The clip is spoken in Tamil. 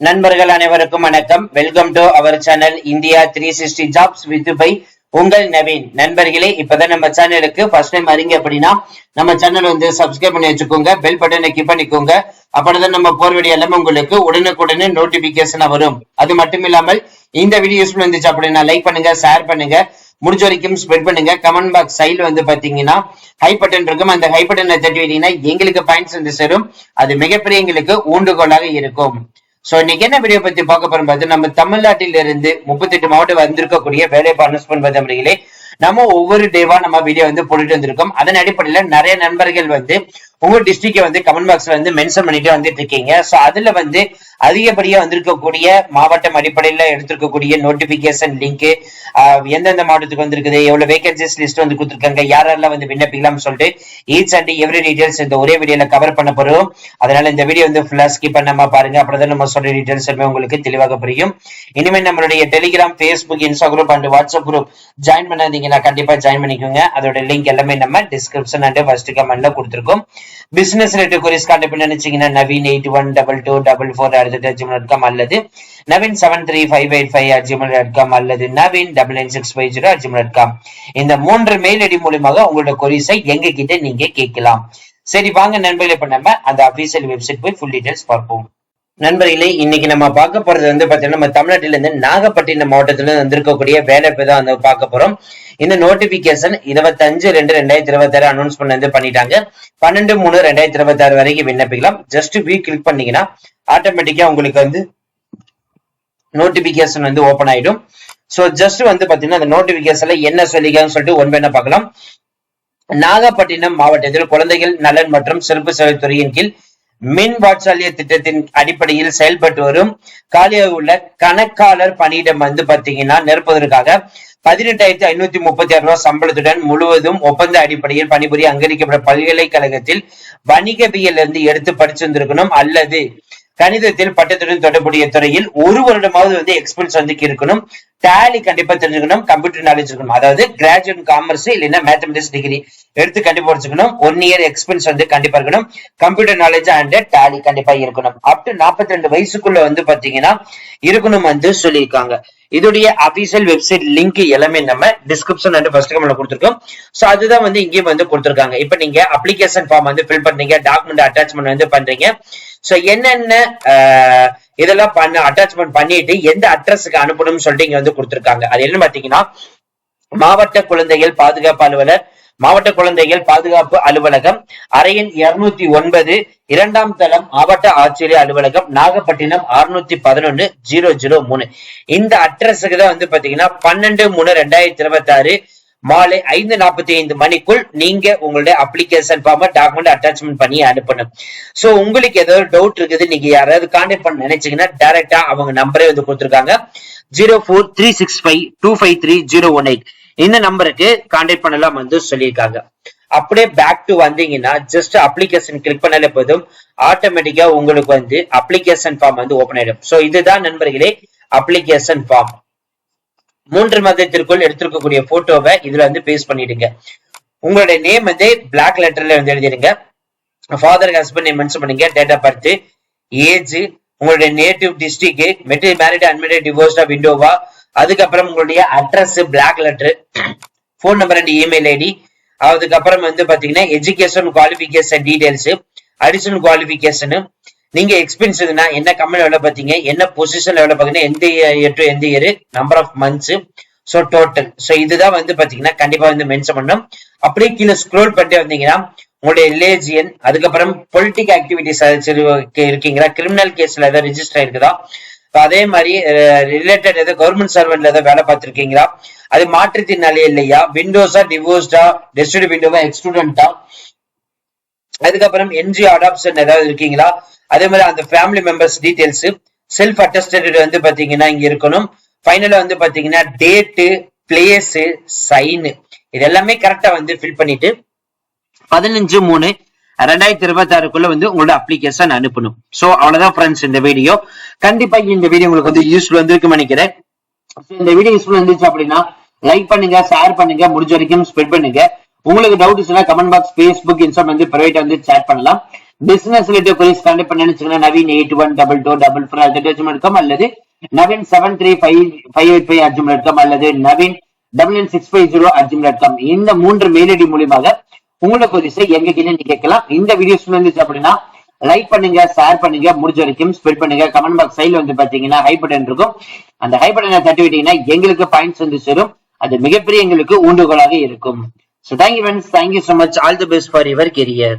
நண்பர்கள் அனைவருக்கும் வணக்கம். Welcome to our channel India 360 jobs with by உங்கள் நவீன். நண்பர்களே, இப்பதான் நம்ம சேனலுக்கு ஃபர்ஸ்ட் டைம் வரீங்க அப்படின்னா நம்ம சேனல் வந்து சப்ஸ்கிரைப் பண்ணி வச்சுக்கோங்க, பெல் பட்டனை கிளிக் பண்ணிக்கோங்க. அப்பதான் நம்ம போர் வீடியோ எல்லாமே உங்களுக்கு உடனுக்குடனே நோட்டிபிகேஷன் வரும். அது மட்டும் இல்லாமல் இந்த வீடியோ யூஸ்ஃபுல் இருந்துச்சு அப்படின்னா லைக் பண்ணுங்க, ஷேர் பண்ணுங்க, முடிஞ்ச வரைக்கும் ஸ்ப்ரெட் பண்ணுங்க. கமெண்ட் பாக்ஸ் சைடுல வந்து பாத்தீங்கன்னா ஹை பட்டன் இருக்கும், அந்த ஹை பட்டனை தட்டி விட்டீங்கன்னா எங்களுக்கு பாயிண்ட்ஸ் வந்து சேரும். அது மிகப்பெரிய எங்களுக்கு ஊண்டுகோலாக இருக்கும். சோ இன்னைக்கு என்ன வீடியோ பத்தி பார்க்க போறோம் பார்த்து, நம்ம தமிழ்நாட்டில இருந்து 38 மாவட்டம் வந்திருக்கக்கூடிய வேலைவாய்ப்பு அனௌன்ஸ்மெண்ட் பார்த்தீங்களே, நம்ம ஒவ்வொரு டேவா நம்ம வீடியோ வந்து போட்டுட்டு வந்திருக்கோம். அதன் அடிப்படையில நிறைய நண்பர்கள் வந்து உங்க டிஸ்ட்ரிக்ட வந்து கமெண்ட் பாக்ஸ்ல வந்து மென்ஷன் பண்ணிட்டு வந்துட்டு இருக்கீங்க. சோ அதுல வந்து அதிகப்படியா வந்திருக்கக்கூடிய மாவட்டம் அடிப்படையில எடுத்திருக்கக்கூடிய நோட்டிபிகேஷன் லிங்க், எந்தெந்த மாவட்டத்துக்கு வந்திருக்குது, எவ்வளவு வேகன்சிஸ் லிஸ்ட் வந்து கொடுத்துருக்காங்க, யாரெல்லாம் வந்து விண்ணப்பிக்கலாம்னு சொல்லிட்டு ஈச் அண்ட் எவ்ரி டீடைல்ஸ் இந்த ஒரே வீடியோல கவர் பண்ண போறோம். அதனால இந்த வீடியோ வந்து ஃபுல்லா ஸ்கிப் பண்ணாம பாருங்க, அப்படிதான் நம்ம சொல்ற டீடைல்ஸ் எல்லாமே உங்களுக்கு தெளிவாக புரியும். இனிமேல் நம்மளுடைய Telegram, Facebook, Instagram and WhatsApp group join பண்ணாதீங்கன்னா கண்டிப்பா ஜாயின் பண்ணிக்கோங்க. அதோட லிங்க் எல்லாமே நம்ம டிஸ்கிரிப்ஷன் அண்ட் ஃபர்ஸ்ட் கமெண்ட்ல கொடுத்திருக்கோம். பிசினஸ் ரிலேட்டட் குவரிஸ் கான்டாக்ட் பண்ண நினைச்சீங்கன்னா நவீன் 812244@gmail.com அல்லது நவீன் 735855@gmail.com அல்லது நவீன் 99650@gmail.com. இந்த 3 மெயில் ஐடி மூலமாக உங்களோட குவரிஸை எங்க கிட்ட நீங்க கேட்கலாம். சரி வாங்க நண்பர்களே, இப்ப நம்ம அந்த அபிஷியல் வெப்சைட் போய் ஃபுல் டீடைல்ஸ் பார்ப்போம். நண்பர்களே, இன்னைக்கு நம்ம பார்க்க போறது வந்து பாத்தீங்கன்னா நம்ம தமிழ்நாட்டில இருந்து நாகப்பட்டினம் மாவட்டத்துல வந்திருக்கக்கூடிய வேலைவாய்ப்பு தான் வந்து பார்க்க போறோம். இந்த நோட்டிபிகேஷன் 25/2/2026 அனௌன்ஸ் பண்ணி பண்ணிட்டாங்க. 12/3/2026 வரைக்கும் விண்ணப்பிக்கலாம். ஜஸ்ட் கிளிக் பண்ணீங்கன்னா ஆட்டோமேட்டிக்கா உங்களுக்கு வந்து நோட்டிபிகேஷன் வந்து ஓபன் ஆயிடும். சோ ஜஸ்ட் வந்து பாத்தீங்கன்னா அந்த நோட்டிபிகேஷன்ல என்ன சொல்லிக்கான்னு சொல்லிட்டு ஒன் பை ஒன்னா பார்க்கலாம். நாகப்பட்டினம் மாவட்டத்தில் குழந்தைகள் நலன் மற்றும் சிறப்பு சேவை துறையின் கீழ் மின் வாட்சாலிய திட்டத்தின் அடிப்படையில் செயல்பட்டு வரும் காலியாக உள்ள கணக்காளர் பணியிடம் வந்து பாத்தீங்கன்னா நிரப்புவதற்காக 18,536 ரூபாய் சம்பளத்துடன் முழுவதும் ஒப்பந்த அடிப்படையில் பணிபுரிய அங்கீகரிக்கப்பட்ட பல்கலைக்கழகத்தில் வணிகவியல் இருந்து எடுத்து படிச்சிருந்திருக்கணும் அல்லது கணிதத்தில் பட்டத்துடன் தொடர்புடைய துறையில் 1 வருடமாவது வந்து எக்ஸ்பீரியன்ஸ் வந்து இருக்கணும். டேலி கண்டிப்பா தெரிஞ்சுக்கணும், கம்ப்யூட்டர் நாலேஜ் இருக்கணும். அதாவது கிராஜுவேட் காமர்ஸ் இல்லைன்னா மேத்தமெட்டிக்ஸ் டிகிரி எடுத்து கண்டிப்பா வச்சுக்கணும். 1 இயர் எக்ஸ்பீரியன்ஸ் வந்து கண்டிப்பா இருக்கணும். கம்ப்யூட்டர் நாலேஜ் அண்ட் டேலி கண்டிப்பா இருக்கணும். அப் டு 42 வயசுக்குள்ள வந்து பாத்தீங்கன்னா இருக்கணும் வந்து சொல்லியிருக்காங்க. இதோடைய அபிஷியல் வெப்சைட் லிங்க் எல்லாமே நம்ம டிஸ்கிரிப்ஷன் அண்ட் ஃபர்ஸ்ட் கமெண்ட்ல கொடுத்திருக்கோம். சோ அதுதான் வந்து இங்கேயும் வந்து கொடுத்திருக்காங்க. இப்ப நீங்க அப்ளிகேஷன் ஃபார்ம் வந்து ஃபில் பண்றீங்க, டாக்குமெண்ட் அட்டாச்மெண்ட் வந்து பண்றீங்க. சோ என்னென்ன இதெல்லாம் அட்டாச்மெண்ட் பண்ணிட்டு எந்த அட்ரஸுக்கு அனுப்பணும்னு சொல்லிட்டு இங்க வந்து கொடுத்திருக்காங்க. அது என்ன பாத்தீங்கன்னா, மாவட்ட குழந்தைகள் பாதுகாப்பு அலுவலர், மாவட்ட குழந்தைகள் பாதுகாப்பு அலுவலகம், அறையன் 209, 2ஆம் தளம், மாவட்ட ஆட்சியர் அலுவலகம், நாகப்பட்டினம் 611-003. இந்த அட்ரஸுக்கு தான் வந்து பாத்தீங்கன்னா 12/3/2026 மாலை 5:45 மணிக்குள் நீங்க உங்களுடைய அப்ளிகேஷன் ஃபார்ம் டாக்குமெண்ட் அட்டாச்மெண்ட் பண்ணி அனுப்பணும். சோ உங்களுக்கு ஏதாவது டவுட் இருக்குது, நீங்க யாராவது கான்டாக்ட் பண்ண நினைச்சீங்கன்னா டைரக்டா அவங்க நம்பரே வந்து கொடுத்திருக்காங்க. 04365253-018 இந்த நம்பருக்கு கான்டாக்ட் பண்ணலாம் வந்து சொல்லியிருக்காங்க. அப்படியே பேக் டு வந்தீங்கன்னா ஜஸ்ட் அப்ளிகேஷன் கிளிக் பண்ணாலே போதும், ஆட்டோமேட்டிக்கா உங்களுக்கு வந்து அப்ளிகேஷன் ஃபார்ம் வந்து ஓபன் ஆயிடும். சோ இதுதான் நண்பர்களே அப்ளிகேஷன் ஃபார்ம். 3 மாதத்திற்குள் எடுத்திருக்கக்கூடிய போட்டோவை இதுல வந்து பேஸ்ட் பண்ணிடுங்க. உங்களுடைய நேம் வந்து பிளாக் லெட்டர்ல வந்து எழுதிடுங்க. ஃபாதர் ஹஸ்பண்ட் நேம் மென்ஷன் பண்ணுங்க, டேட் ஆஃப் பர்த், ஏஜ், உங்களுடைய native district, metric married unmarried டிவோர்ஸ்டா விண்டோவா, அதுக்கப்புறம் உங்களுடைய address block letter, phone number and email ID, அதுக்கப்புறம் வந்து பாத்தீங்கன்னா education qualification details, additional qualification, நீங்க எக்ஸ்பீரியன்ஸ் என்ன கம்பெனி வேலை பார்த்தீங்க, என்ன பொசிஷன்ல வேலை பார்த்தீங்கன்னா, எந்த இயர் டு எந்த year, number of months, so total. So இதுதான் வந்து பாத்தீங்கன்னா கண்டிப்பா வந்து மென்ஷன் பண்ணணும். அப்படியே கீழே ஸ்க்ரோல் பண்ணிட்டு வந்தீங்கன்னா உங்களுடைய ரிலேஜியன், அதுக்கப்புறம் பொலிட்டிக்கல் ஆக்டிவிட்டிஸ் இருக்கீங்களா, கிரிமினல் கேஸ்ல ஏதாவது ரிஜிஸ்டர் ஆயிருக்குதா, அதே மாதிரி ரிலேட்டட் ஏதாவது கவர்மெண்ட் சர்வெண்ட்ல ஏதாவது வேலை பார்த்திருக்கீங்களா, அது மாற்றுத்திறனாளி இல்லையா, விண்டோஸா டிவோர்ஸ்டா, டெஸ்டிட் விண்டோவா, எக்ஸ்டூடெண்டா, அதுக்கப்புறம் என்ஜிஓ அடாப்ஷன் ஏதாவது இருக்கீங்களா, அதே மாதிரி அந்த family members details, self attested வந்து பாத்தீங்கன்னா இங்க இருக்கணும். ஃபைனலா வந்து பாத்தீங்கன்னா டேட், பிளேஸ், சைன் இது எல்லாமே கரெக்டா வந்து ஃபில் பண்ணிட்டு 15/3/2026 வந்து உங்களோட அப்ளிகேஷன் அனுப்பணும். சோ அவ்வளவுதான் ஃப்ரெண்ட்ஸ் இந்த வீடியோ. கண்டிப்பா இந்த வீடியோ உங்களுக்கு வந்து யூஸ்ஃபுல் வந்திருக்குன்னு நினைக்கிறேன். இந்த வீடியோ யூஸ்ஃபுல் இருந்துச்சு அப்படின்னா லைக் பண்ணுங்க, ஷேர் பண்ணுங்க, முடிஞ்ச வரைக்கும் ஸ்ப்ரெட் பண்ணுங்க. உங்களுக்கு doubt comment box, Facebook, Instagram வந்து பிரைவேட்டா வந்து சேட் பண்ணலாம். பிசினஸ் ரிலேட்டிவ் queries கான்டாக்ட் பண்ண நினைச்சீங்கன்னா நவீன் 812244@gmail.com அல்லது நவீன் 735558.com அல்லது நவீன் 99650@gmail.com இந்த 3 மெயில் ஐடி மூலியமாக உங்களோட queries எங்க கிட்ட நீங்க கேட்கலாம். இந்த வீடியோஸ் இருந்துச்சு அப்படின்னா லைக் பண்ணுங்க, ஷேர் பண்ணுங்க, முடிஞ்ச வரைக்கும் ஸ்ப்ரெட் பண்ணுங்க. கமெண்ட் பாக்ஸ் சைடுல வந்து பாத்தீங்கன்னா ஹை பட்டன் இருக்கும். அந்த ஹை பட்டனை தட்டி விட்டீங்கன்னா எங்களுக்கு பாயிண்ட்ஸ் வந்து சேரும். அது மிகப்பெரிய எங்களுக்கு ஊண்டுகோலாக இருக்கும். So thank you friends, thank you so much, all the best for your career.